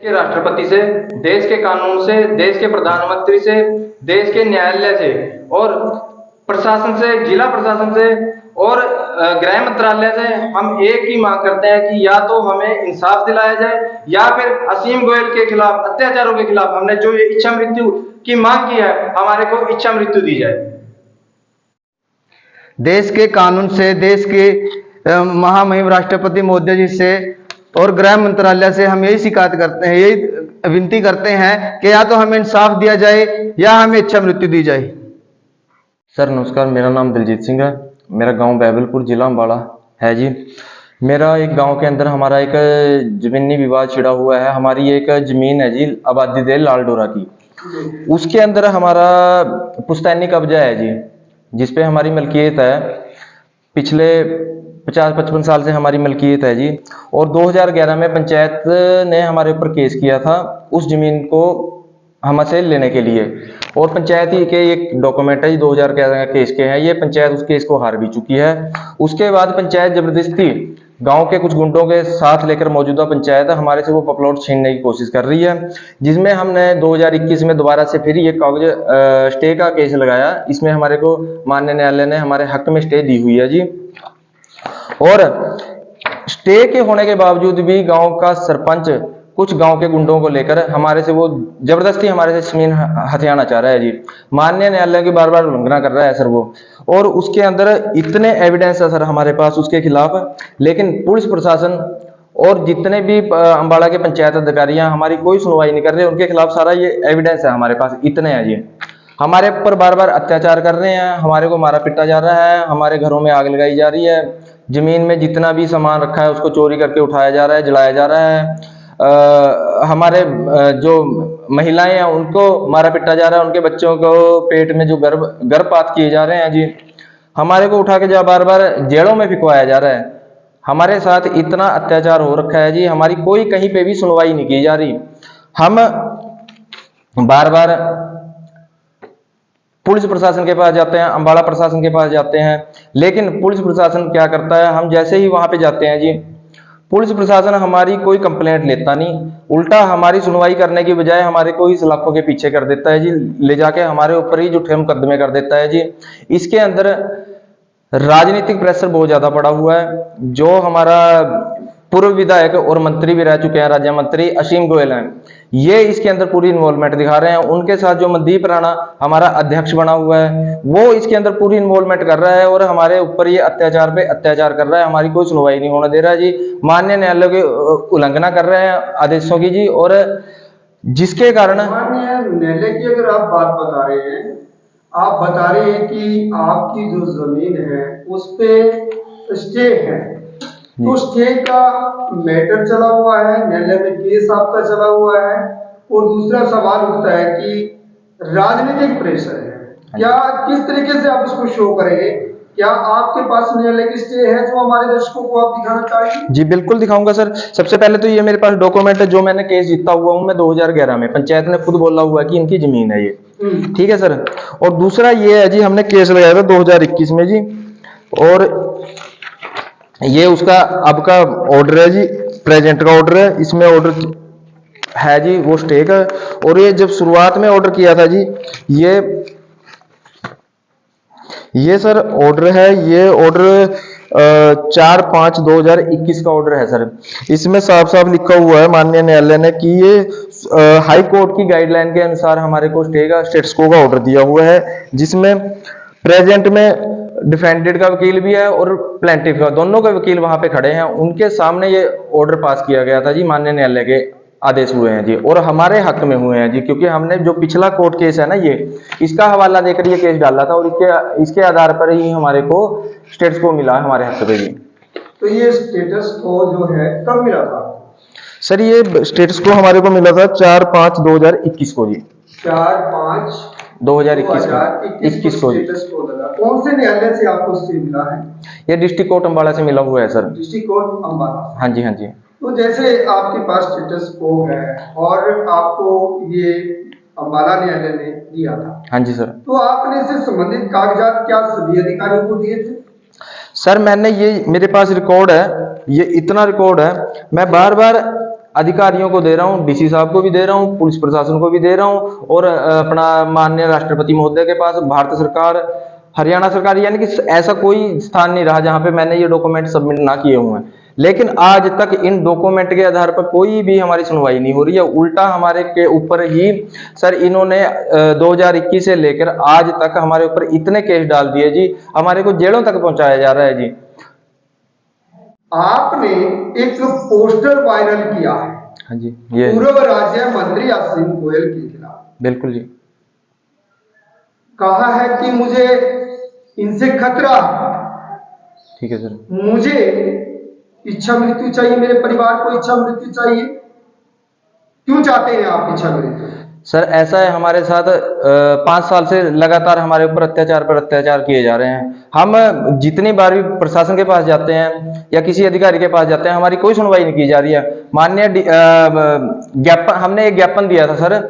के राष्ट्रपति से, देश के कानून से, देश के प्रधानमंत्री से, देश के न्यायालय से और प्रशासन से, जिला प्रशासन से और गृह मंत्रालय से हम एक ही मांग करते हैं कि या तो हमें इंसाफ दिलाया जाए या फिर असीम गोयल के खिलाफ, अत्याचारों के खिलाफ हमने जो ये इच्छा मृत्यु की मांग की है, हमारे को इच्छा मृत्यु दी जाए। देश के कानून से, देश के महामहिम राष्ट्रपति महोदय जी से और गृह मंत्रालय से हम यही शिकायत करते हैं, यही विनती करते हैं कि या तो हमें इंसाफ दिया जाए या हमें इच्छा मृत्यु दी जाए। सर नमस्कार, मेरा नाम दिलजीत सिंह है। मेरा गांव बहबलपुर जिला अम्बाला है जी। मेरा एक गांव के अंदर हमारा एक जमीनी विवाद छिड़ा हुआ है। हमारी एक जमीन है जी, आबादी दे लाल डोरा की, उसके अंदर हमारा पुश्तैनी कब्जा है जी, जिसपे हमारी मलकियत है। पिछले 50-55 साल से हमारी मलकियत है जी। और 2011 में पंचायत ने हमारे ऊपर केस किया था उस जमीन को हमसे लेने के लिए, और पंचायत ही के एक डॉक्यूमेंट है जी 2011 केस के हैं। ये पंचायत उस केस को हार भी चुकी है। उसके बाद पंचायत जबरदस्ती गांव के कुछ गुंडों के साथ लेकर मौजूदा पंचायत हमारे से वो प्लॉट छीनने की कोशिश कर रही है, जिसमें हमने 2021 में दोबारा से फिर ये कागज स्टे का केस लगाया। इसमें हमारे को माननीय न्यायालय ने हमारे हक में स्टे दी हुई है जी। और स्टे के होने के बावजूद भी गांव का सरपंच कुछ गांव के गुंडों को लेकर हमारे से वो जबरदस्ती हमारे से जमीन हथियाना चाह रहा है जी। माननीय न्यायालय की बार बार उल्लंघना कर रहा है सर वो, और उसके अंदर इतने एविडेंस है सर हमारे पास उसके खिलाफ, लेकिन पुलिस प्रशासन और जितने भी अम्बाला के पंचायत अधिकारियां हमारी कोई सुनवाई नहीं कर रहे। उनके खिलाफ सारा ये एविडेंस है हमारे पास, इतने हैं जी। हमारे ऊपर बार बार अत्याचार कर रहे हैं, हमारे को मारा पिटा जा रहा है, हमारे घरों में आग लगाई जा रही है, जमीन में जितना भी सामान रखा है उसको चोरी करके उठाया जा रहा है, जलाया जा रहा है। हमारे जो महिलाएं हैं उनको मारा पिटा जा रहा है, उनके बच्चों को पेट में जो गर्भपात किए जा रहे हैं जी। हमारे को उठा के जा बार बार जेलों में फिकवाया जा रहा है। हमारे साथ इतना अत्याचार हो रखा है जी, हमारी कोई कहीं पे भी सुनवाई नहीं की जा रही। हम बार बार पुलिस प्रशासन के पास जाते हैं, अम्बाला प्रशासन के पास जाते हैं, लेकिन पुलिस प्रशासन क्या करता है, हम जैसे ही वहां पे जाते हैं जी, पुलिस प्रशासन हमारी कोई कंप्लेंट लेता नहीं, उल्टा हमारी सुनवाई करने की बजाय हमारे को ही सलाखों के पीछे कर देता है जी, ले जाके हमारे ऊपर ही झूठे मुकदमे कर देता है जी। इसके अंदर राजनीतिक प्रेशर बहुत ज्यादा पड़ा हुआ है। जो हमारा पूर्व विधायक और मंत्री भी रह चुके हैं, राज्य मंत्री असीम गोयल हैं, ये इसके अंदर पूरी इन्वॉल्वमेंट दिखा रहे हैं। उनके साथ जो मनदीप राणा हमारा अध्यक्ष बना हुआ है, वो इसके अंदर पूरी इन्वॉल्वमेंट कर रहा है और हमारे ऊपर ये अत्याचार पे अत्याचार कर रहा है। हमारी कोई सुनवाई नहीं होने दे रहा है जी। माननीय न्यायालय की उल्लंघना कर रहे हैं आदेशों की जी, और जिसके कारण माननीय न्यायालय की अगर आप बात बता रहे हैं, आप बता रहे हैं कि आपकी जो जमीन है उस पे स्टे है, तो स्टे का मैटर चला हुआ है, न्यायालय में केस आपका चला हुआ है, और दूसरा सवाल उठता है कि राजनीतिक प्रेशर है, क्या किस तरीके से आप इसको शो करेंगे? क्या आपके पास न्यायालय की स्टे है जो हमारे दर्शकों को आप दिखाना चाहेंगे? जी बिल्कुल दिखाऊंगा सर। सबसे पहले तो ये मेरे पास डॉक्यूमेंट है, जो मैंने केस जीता हुआ हूँ मैं 2011 में, पंचायत ने खुद बोला हुआ है कि इनकी जमीन है ये, ठीक है सर। और दूसरा ये है जी, हमने केस लगाया था 2021 में जी, और ये उसका अब का ऑर्डर है जी, प्रेजेंट का ऑर्डर है। इसमें ऑर्डर है जी वो स्टे का, और ये जब शुरुआत में ऑर्डर किया था जी, ये सर ऑर्डर है, ये ऑर्डर 4/5/2021 का ऑर्डर है सर। इसमें साफ साफ लिखा हुआ है माननीय न्यायालय ने कि ये हाई कोर्ट की गाइडलाइन के अनुसार हमारे को स्टेटस को का ऑर्डर दिया हुआ है, जिसमें प्रेजेंट में डिफेंडेड का वकील भी है और प्लेंटिफ का, दोनों के वकील वहां पे खड़े हैं। उनके सामने ये ऑर्डर पास किया गया था जी, माननीय न्यायालय के आदेश हुए हैं जी, और हमारे हक में हुए हैं जी, क्योंकि हमने जो पिछला कोर्ट केस है ना, ये इसका हवाला देकर ये केस डाला था, और इसके आधार पर ही हमारे को स्टेटस को मिला हमारे हक पे जी। तो ये स्टेटस को जो है कब मिला था सर? ये स्टेटस को हमारे को मिला था 4/5/2021 को जी। 4/5/2021 को स्टेटस को लगा। कौन से न्यायालय से आपको स्टे मिला है? ये डिस्ट्रिक्ट कोर्ट अम्बाला से मिला हुआ है सर। District court Ambala? हाँ जी, हाँ जी। तो जैसे आपके पास स्टेटस को है और आपको ये अम्बाला न्यायालय ने दिया था, हाँ जी सर, तो आपने इससे संबंधित कागजात क्या सभी अधिकारियों को दिए थे? सर मैंने ये, मेरे पास रिकॉर्ड है, ये इतना रिकॉर्ड है, मैं बार बार अधिकारियों को दे रहा हूँ, डीसी साहब को भी दे रहा हूँ, पुलिस प्रशासन को भी दे रहा हूँ, और अपना माननीय राष्ट्रपति महोदय के पास, भारत सरकार, हरियाणा सरकार, यानी कि ऐसा कोई स्थान नहीं रहा जहां पे मैंने ये डॉक्यूमेंट सबमिट ना किए हुए हैं। लेकिन आज तक इन डॉक्यूमेंट के आधार पर कोई भी हमारी सुनवाई नहीं हो रही है। उल्टा हमारे के ऊपर ही सर इन्होंने 2021 से लेकर आज तक हमारे ऊपर इतने केस डाल दिए जी, हमारे को जेलों तक पहुंचाया जा रहा है जी। आपने एक पोस्टर वायरल किया है, हाँ जी, ये पूर्व राज्य मंत्री असीम गोयल के खिलाफ। बिल्कुल जी। कहा है कि मुझे इनसे खतरा है, ठीक है सर। मुझे इच्छा मृत्यु चाहिए, मेरे परिवार को इच्छा मृत्यु चाहिए। क्यों चाहते हैं आप इच्छा मृत्यु? सर ऐसा है, हमारे साथ 5 साल से लगातार हमारे ऊपर अत्याचार पर अत्याचार किए जा रहे हैं। हम जितनी बार भी प्रशासन के पास जाते हैं या किसी अधिकारी के पास जाते हैं, हमारी कोई सुनवाई नहीं की जा रही है। माननीय ज्ञापन, हमने एक ज्ञापन दिया था सर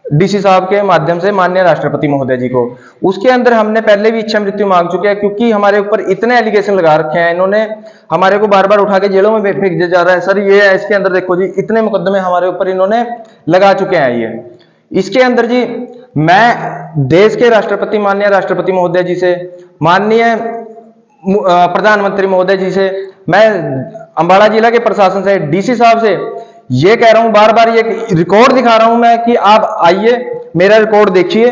डीसी साहब के माध्यम से माननीय राष्ट्रपति महोदय जी को। उसके अंदर हमने पहले भी इच्छा मृत्यु मांग चुके हैं, क्योंकि हमारे ऊपर इतने एलिगेशन लगा रखे हैं इन्होंने, हमारे को बार बार उठा के जेलों में फेंक दिया जा रहा है। सर ये है, इसके अंदर देखो जी, इतने मुकदमे हमारे ऊपर इन्होंने लगा चुके हैं। ये इसके अंदर जी, मैं देश के राष्ट्रपति माननीय राष्ट्रपति महोदय जी से, माननीय प्रधानमंत्री महोदय जी से, मैं अंबाला जिला के प्रशासन से, डीसी साहब से ये कह रहा हूं, बार बार ये रिकॉर्ड दिखा रहा हूं मैं कि आप आइए, मेरा रिकॉर्ड देखिए।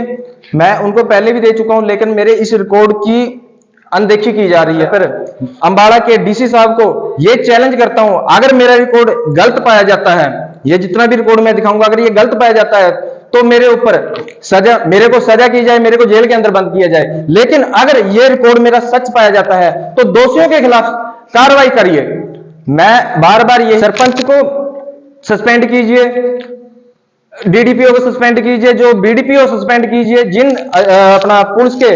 मैं उनको पहले भी दे चुका हूं, लेकिन मेरे इस रिकॉर्ड की अनदेखी की जा रही है। फिर अंबाला के डीसी साहब को ये चैलेंज करता हूं, अगर मेरा रिकॉर्ड गलत पाया जाता है, ये जितना भी रिकॉर्ड मैं दिखाऊंगा, अगर ये गलत पाया जाता है तो मेरे ऊपर सजा, मेरे को सजा की जाए, मेरे को जेल के अंदर बंद किया जाए। लेकिन अगर ये रिकॉर्ड मेरा सच पाया जाता है तो दोषियों के खिलाफ कार्रवाई करिए। मैं बार बार ये सरपंच को सस्पेंड कीजिए, डीडीपीओ को सस्पेंड कीजिए, जो बीडीपीओ सस्पेंड कीजिए, जिन अपना पुलिस के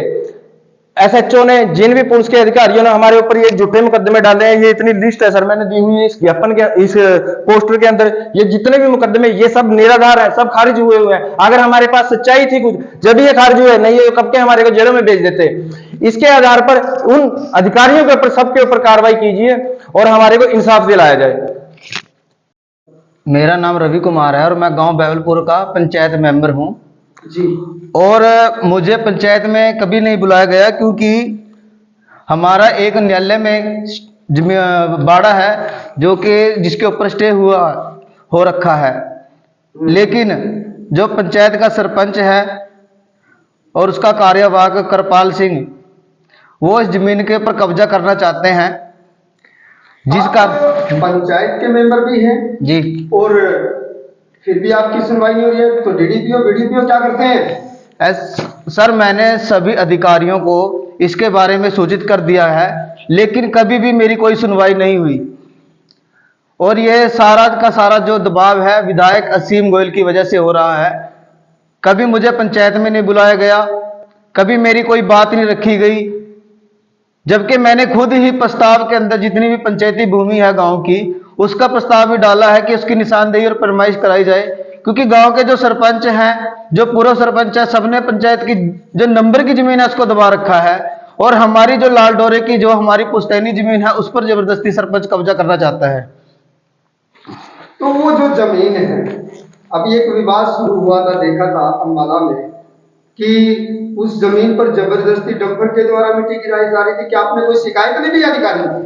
एसएचओ ने, जिन भी पुलिस के अधिकारियों ने हमारे ऊपर ये झूठे मुकदमे डाले हैं, ये इतनी लिस्ट है सर मैंने दी हुई है इस ज्ञापन के, इस पोस्टर के अंदर। ये जितने भी मुकदमे, ये सब निराधार है, सब खारिज हुए हुए हैं। अगर हमारे पास सच्चाई थी कुछ, जब ये खारिज हुए, नहीं ये कब के हमारे को जेलों में भेज देते। इसके आधार पर उन अधिकारियों के ऊपर, सबके ऊपर कार्रवाई कीजिए और हमारे को इंसाफ दिलाया जाए। मेरा नाम रवि कुमार है और मैं गांव बैवलपुर का पंचायत मेंबर हूं जी। और मुझे पंचायत में कभी नहीं बुलाया गया, क्योंकि हमारा एक न्यायालय में बाड़ा है जो कि जिसके ऊपर स्टे हो रखा है। लेकिन जो पंचायत का सरपंच है और उसका कार्यवाहक कृपाल सिंह, वो इस जमीन के ऊपर कब्जा करना चाहते हैं, जिसका पंचायत के मेंबर भी हैं जी, और फिर भी आपकी सुनवाई नहीं हो रही है। तो डीडीपीओ बीडीपीओ क्या करते हैं? सर मैंने सभी अधिकारियों को इसके बारे में सूचित कर दिया है, लेकिन कभी भी मेरी कोई सुनवाई नहीं हुई। और ये सारा का सारा जो दबाव है विधायक असीम गोयल की वजह से हो रहा है। कभी मुझे पंचायत में नहीं बुलाया गया, कभी मेरी कोई बात नहीं रखी गई, जबकि मैंने खुद ही प्रस्ताव के अंदर जितनी भी पंचायती भूमि है गांव की, उसका प्रस्ताव भी डाला है कि उसकी निशानदेही और पैमाइश कराई जाए। क्योंकि गांव के जो सरपंच हैं, जो पूर्व सरपंच है, सबने पंचायत की जो नंबर की जमीन है उसको दबा रखा है, और हमारी जो लाल डोरे की जो हमारी पुश्तैनी जमीन है उस पर जबरदस्ती सरपंच कब्जा करना चाहता है। तो वो जो जमीन है, अभी एक विवाद शुरू हुआ था, देखा था अम्बाला में, कि उस जमीन पर जबरदस्ती डंपर के द्वारा मिट्टी गिराई जा रही थी। क्या आपने कोई शिकायत नहीं दी अधिकारी को?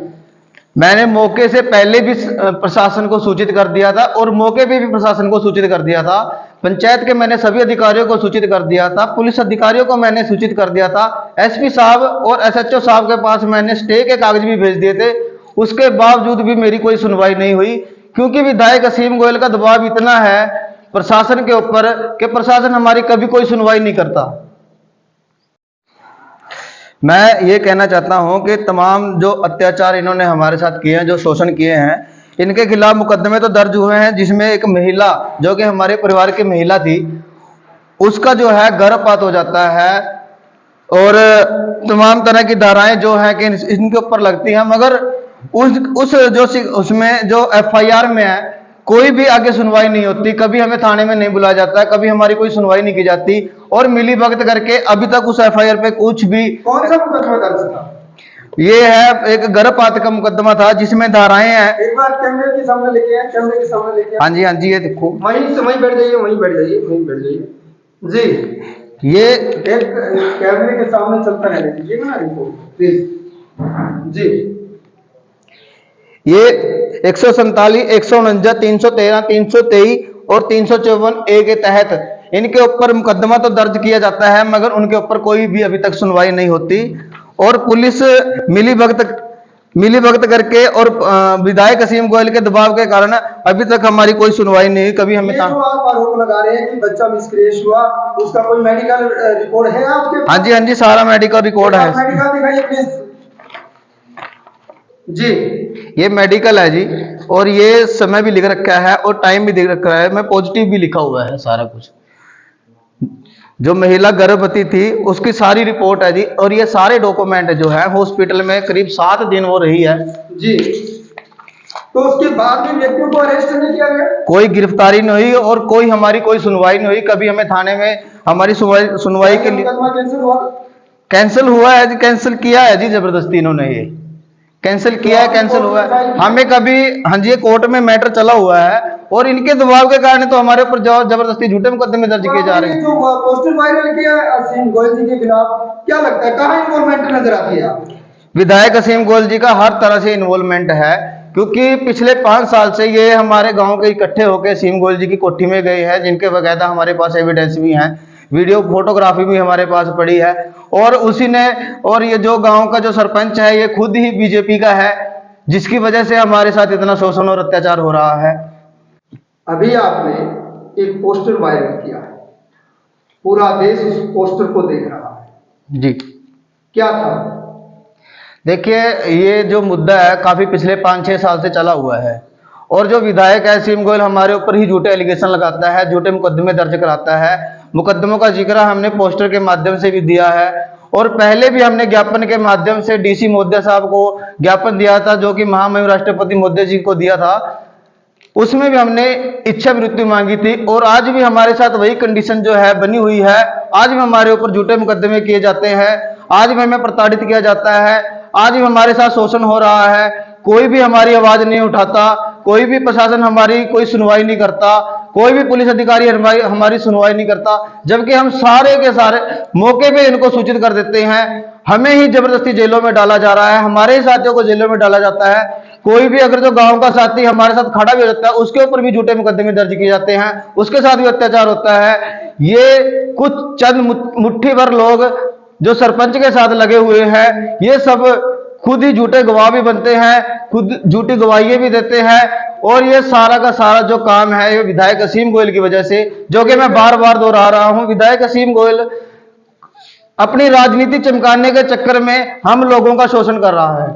मैंने मौके से पहले भी प्रशासन को सूचित कर दिया था और मौके पे भी प्रशासन को सूचित कर दिया था। पंचायत के मैंने सभी अधिकारियों को सूचित कर दिया था, पुलिस अधिकारियों को मैंने सूचित कर दिया था, एसपी साहब और एसएचओ साहब के पास मैंने स्टे के कागज भी भेज दिए थे। उसके बावजूद भी मेरी कोई सुनवाई नहीं हुई, क्योंकि विधायक असीम गोयल का दबाव इतना है प्रशासन के ऊपर कि प्रशासन हमारी कभी कोई सुनवाई नहीं करता। मैं ये कहना चाहता हूं कि तमाम जो अत्याचार इन्होंने हमारे साथ किए हैं, जो शोषण किए हैं, इनके खिलाफ मुकदमे तो दर्ज हुए हैं, जिसमें एक महिला जो कि हमारे परिवार की महिला थी, उसका जो है गर्भपात हो जाता है और तमाम तरह की धाराएं जो है कि इनके ऊपर लगती हैं, मगर उसमें जो एफआईआर में है कोई भी आगे सुनवाई नहीं होती। कभी हमें थाने में नहीं बुलाया जाता है, कभी हमारी कोई सुनवाई नहीं की जाती, और मिली भगत करके अभी तक उस एफआईआर पे कुछ भी। कौन सा मुकदमा दर्ज था? ये है एक गर्भपात का मुकदमा था जिसमें धाराएं हैं। एक बार कैमरे के सामने लेके आए, कैमरे के सामने लेके आए। हाँ जी, हाँ जी, ये देखो, वहीं से वहीं बैठ जाइए, वहीं बैठ जाइए, वहीं बैठ जाइए जी। ये एक कैमरे के सामने चलता रहने दीजिएगा ना रिपोर्ट प्लीज जी। ये 147, 149, 313, 323 और 354 ए के तहत इनके ऊपर मुकदमा तो दर्ज किया जाता है, मगर उनके ऊपर कोई भी अभी तक सुनवाई नहीं होती। और पुलिस मिली भगत करके और विधायक असीम गोयल के दबाव के कारण अभी तक हमारी कोई सुनवाई नहीं हुई। कभी हमें ये जो आप आरोप लगा रहे हैं कि बच्चा मिसक्रेश हुआ, उसका कोई मेडिकल रिपोर्ट है आपके पास? हाँ जी, हाँ जी, सारा मेडिकल रिकॉर्ड है। मेडिकल दिखाइए प्लीज जी। ये मेडिकल है जी, और ये समय भी लिख रखा है और टाइम भी लिख रखा है, मैं पॉजिटिव भी लिखा हुआ है सारा कुछ। जो महिला गर्भवती थी उसकी सारी रिपोर्ट है जी, और ये सारे डॉक्यूमेंट जो है हॉस्पिटल में करीब 7 दिन वो रही है जी। तो उसके बाद भी व्यक्तियों को अरेस्ट नहीं किया गया? कोई गिरफ्तारी नहीं हुई और कोई हमारी कोई सुनवाई नहीं हुई। कभी हमें थाने में हमारी सुनवाई के लिए मुकदमा कैंसिल हुआ? कैंसिल हुआ है जी, कैंसिल किया है जी, जबरदस्ती इन्होंने ये कैंसिल किया है, कैंसिल हुआ है। हमें कभी, हाँ जी, कोर्ट में मैटर चला हुआ है और इनके दबाव के कारण तो हमारे ऊपर जबरदस्ती झूठे मुकदमे दर्ज किए जा रहे हैं। जो पोस्टर वायरल किया है असीम गोयल जी के खिलाफ, क्या लगता है कहाँ इन्वॉल्वमेंट नजर आती है आपको? विधायक असीम गोयल जी का हर तरह से इन्वॉल्वमेंट है, क्योंकि पिछले 5 साल से ये हमारे गांव के इकट्ठे होकर असीम गोयल जी की कोठी में गए हैं, जिनके बकायदा हमारे पास एविडेंस भी हैं, वीडियो फोटोग्राफी भी हमारे पास पड़ी है। और उसी ने, और ये जो गांव का जो सरपंच है ये खुद ही बीजेपी का है, जिसकी वजह से हमारे साथ इतना शोषण और अत्याचार हो रहा है। अभी आपने एक पोस्टर वायरल किया है, पूरा देश उस पोस्टर को देख रहा है जी, क्या था? देखिए, ये जो मुद्दा है काफी पिछले 5-6 साल से चला हुआ है, और जो विधायक है असीम गोयल हमारे ऊपर ही झूठे एलिगेशन लगाता है, झूठे मुकदमे दर्ज कराता है। मुकदमों का जिक्र हमने पोस्टर के माध्यम से भी दिया है, और पहले भी हमने ज्ञापन के माध्यम से डीसी महोदय साहब को ज्ञापन दिया था, जो कि महामहिम राष्ट्रपति महोदय जी को दिया था। उसमें भी हमने इच्छा मृत्यु मांगी थी, और आज भी हमारे साथ वही कंडीशन जो है बनी हुई है। आज भी हमारे ऊपर झूठे मुकदमे किए जाते हैं, आज भी हमें प्रताड़ित किया जाता है, आज भी हमारे साथ शोषण हो रहा है। कोई भी हमारी आवाज नहीं उठाता, कोई भी प्रशासन हमारी कोई सुनवाई नहीं करता, कोई भी पुलिस अधिकारी हमारी सुनवाई नहीं करता, जबकि हम सारे के सारे मौके पे इनको सूचित कर देते हैं। हमें ही जबरदस्ती जेलों में डाला जा रहा है, हमारे ही साथियों को जेलों में डाला जाता है। कोई भी अगर जो गांव का साथी हमारे साथ खड़ा भी हो जाता है उसके ऊपर भी झूठे मुकदमे दर्ज किए जाते हैं, उसके साथ भी अत्याचार होता है। ये कुछ चंद मुट्ठी भर लोग जो सरपंच के साथ लगे हुए हैं, ये सब खुद ही झूठे गवाह भी बनते हैं, खुद झूठी गवाहियां भी देते हैं, और ये सारा का सारा जो काम है ये विधायक असीम गोयल की वजह से, जो कि मैं बार बार दोहरा रहा हूं, विधायक असीम गोयल अपनी राजनीति चमकाने के चक्कर में हम लोगों का शोषण कर रहा है।